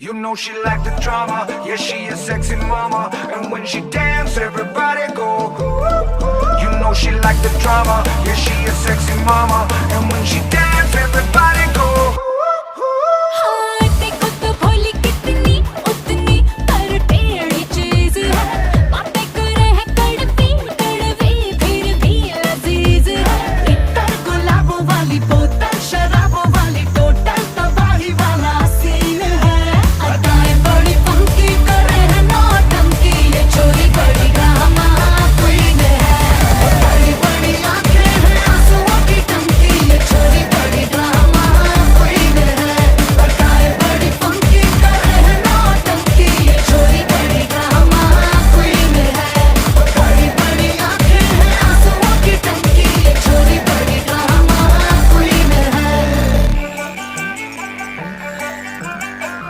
You know she like the drama, yeah she a sexy mama. And when she dance, everybody go. You know she like the drama, yeah she a sexy mama. And when she dance, everybody